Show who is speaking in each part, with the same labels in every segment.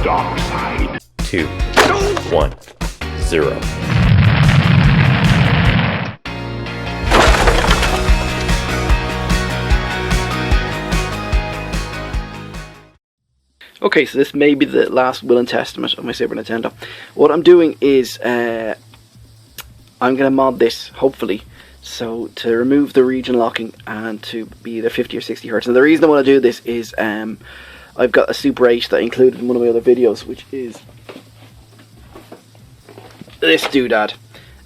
Speaker 1: dark side.
Speaker 2: 2, 1, 0.
Speaker 3: Okay, so this may be the last will and testament of my Super Nintendo. What I'm doing is I'm going to mod this, hopefully, so to remove the region locking and to be the 50 or 60 hertz. And the reason I want to do this is I've got a Super 8 that I included in one of my other videos, which is this doodad.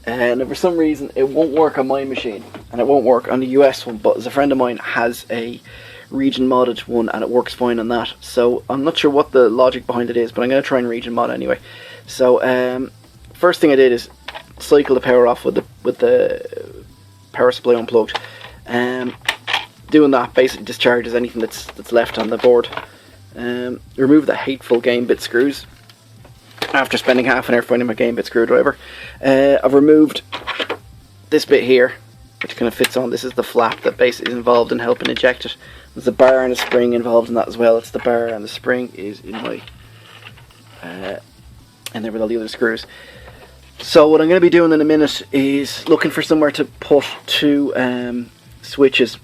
Speaker 3: And for some reason it won't work on my machine and it won't work on the US one, but as a friend of mine has a region modded one and it works fine on that. So I'm not sure what the logic behind it is, but I'm going to try and region mod anyway. So first thing I did is cycle the power off with the power supply unplugged. Doing that basically discharges anything that's left on the board. Remove the hateful game bit screws after spending half an hour finding my game bit screwdriver. I've removed this bit here, which kind of fits on. This is the flap that basically is involved in helping eject it. There's a bar and a spring involved in that as well. It's the bar and the spring is in my in there with all the other screws. So what I'm going to be doing in a minute is looking for somewhere to put two switches.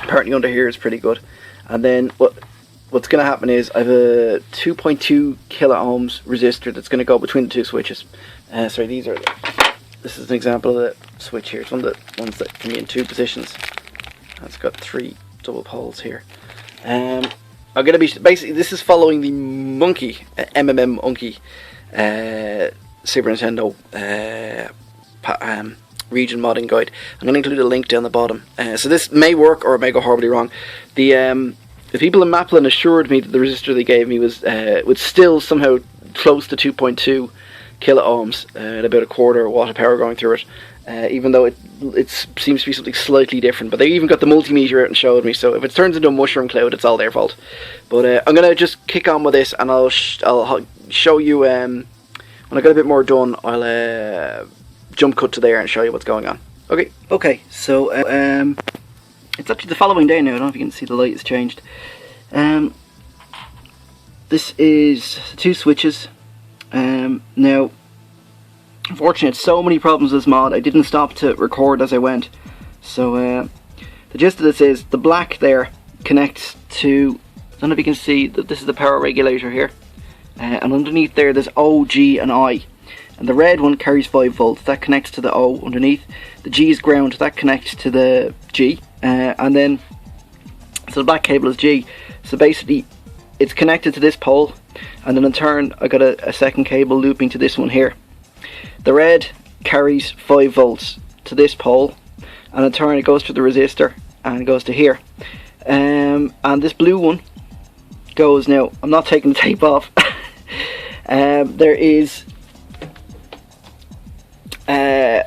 Speaker 3: Apparently under here is pretty good. And then what's going to happen is I have a 2.2 kilo ohms resistor that's going to go between the two switches. Sorry, this is an example of the switch here. It's one of the ones that can be in two positions. It's got 3 double poles here. I'm going to be basically, this is following the Monkey Monkey Super Nintendo region modding guide. I'm going to include a link down the bottom. So this may work or it may go horribly wrong. The people in Maplin assured me that the resistor they gave me was still somehow close to 2.2 kilo ohms and about a quarter watt of power going through it. Even though it seems to be something slightly different, but they even got the multimeter out and showed me. So if it turns into a mushroom cloud, it's all their fault. But I'm gonna just kick on with this, and I'll show you when I get a bit more done. I'll jump cut to there and show you what's going on. Okay. So it's actually the following day now. I don't know if you can see the light has changed. This is 2 switches. Now, unfortunately, so many problems with this mod, I didn't stop to record as I went. So the gist of this is the black there connects to, I don't know if you can see that this is the power regulator here, and underneath there there's O, G and I, and the red one carries 5 volts, that connects to the O underneath. The G is ground, that connects to the G, and then so the black cable is G. So basically it's connected to this pole, and then in turn I got a second cable looping to this one here. The red carries 5 volts to this pole, and in turn it goes to the resistor and it goes to here. And this blue one goes, now I'm not taking the tape off. There is a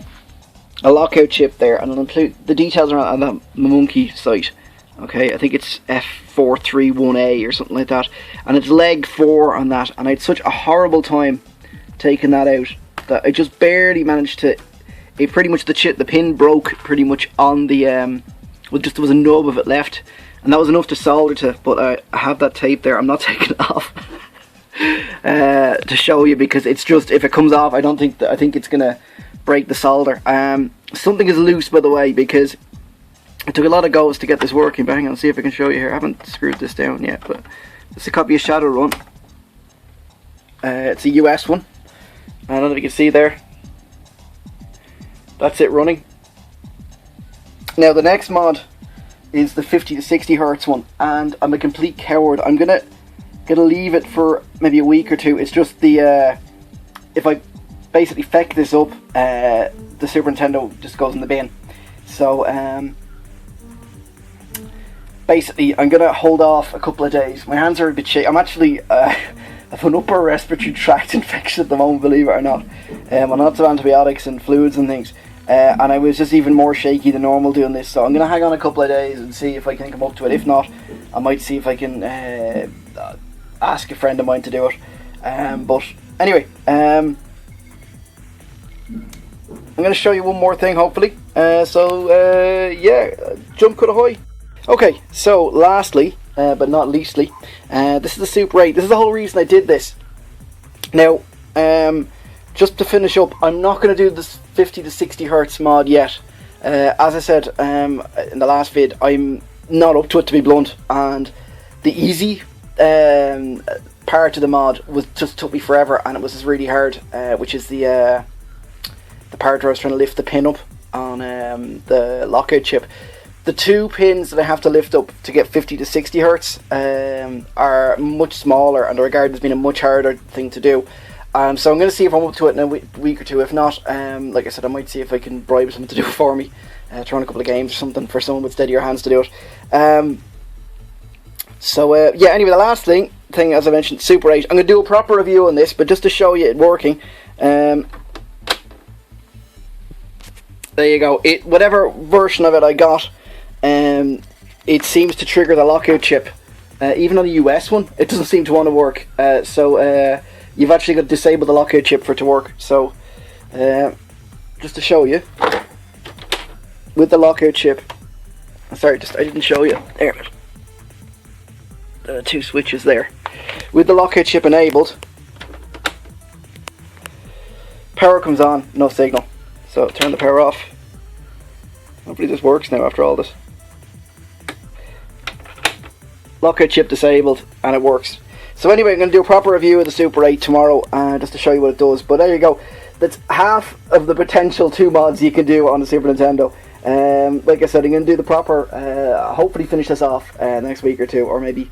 Speaker 3: lockout chip there, and I'll include the details around on the Monkey site. Okay, I think it's F431A or something like that, and it's leg 4 on that, and I had such a horrible time taking that out that I just barely managed to. It pretty much the pin broke pretty much on the well, just there was a nub of it left, and that was enough to solder to. But I have that tape there. I'm not taking it off to show you, because it's just, if it comes off, I think it's gonna break the solder. Something is loose, by the way, because it took a lot of goes to get this working. But hang on, see if I can show you here. I haven't screwed this down yet, but it's a copy of Shadowrun. It's a US one. I don't know if you can see there. That's it running. Now the next mod is the 50 to 60 hertz one, and I'm a complete coward. I'm gonna leave it for maybe a week or two. It's just the if I basically feck this up, the Super Nintendo just goes in the bin. So basically I'm gonna hold off a couple of days. My hands are a bit shaky. I'm actually I have an upper respiratory tract infection at the moment, believe it or not. On lots of antibiotics and fluids and things. And I was just even more shaky than normal doing this. So I'm going to hang on a couple of days and see if I can come up to it. If not, I might see if I can ask a friend of mine to do it. But anyway, I'm going to show you one more thing, hopefully. Yeah, jump cut ahoy. Okay, so lastly, but not leastly. This is the Super 8. This is the whole reason I did this. Now, just to finish up, I'm not going to do this 50 to 60 hertz mod yet. As I said in the last vid, I'm not up to it, to be blunt, and the easy part of the mod just took me forever, and it was just really hard, which is the part where I was trying to lift the pin up on the lockout chip. The two pins that I have to lift up to get 50 to 60 hertz are much smaller, and they're regarded as being a much harder thing to do. So I'm going to see if I'm up to it in a week or two. If not, like I said, I might see if I can bribe someone to do it for me. Try on a couple of games or something for someone with steadier hands to do it. Yeah, anyway, the last thing, as I mentioned, Super 8. I'm going to do a proper review on this, but just to show you it working. There you go. Whatever version of it I got, it seems to trigger the lockout chip. Even on the US one, it doesn't seem to want to work. You've actually got to disable the lockout chip for it to work. So, just to show you, with the lockout chip, sorry, I didn't show you. There, the two switches there. With the lockout chip enabled, power comes on, no signal. So turn the power off. Hopefully this works now after all this. Lockout chip disabled, and it works. So anyway, I'm going to do a proper review of the Super 8 tomorrow, just to show you what it does. But there you go. That's half of the potential 2 mods you can do on the Super Nintendo. Like I said, I'm going to do the proper, hopefully finish this off next week or two, or maybe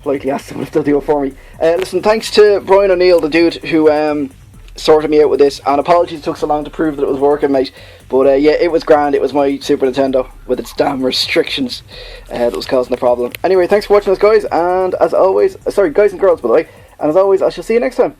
Speaker 3: politely ask someone if they'll do it for me. Listen, thanks to Brian O'Neill, the dude who sorted me out with this, and apologies it took so long to prove that it was working, mate. But yeah, it was grand. It was my Super Nintendo with its damn restrictions that was causing the problem. Anyway, thanks for watching this, guys, and as always, sorry, guys and girls, by the way, and as always, I shall see you next time.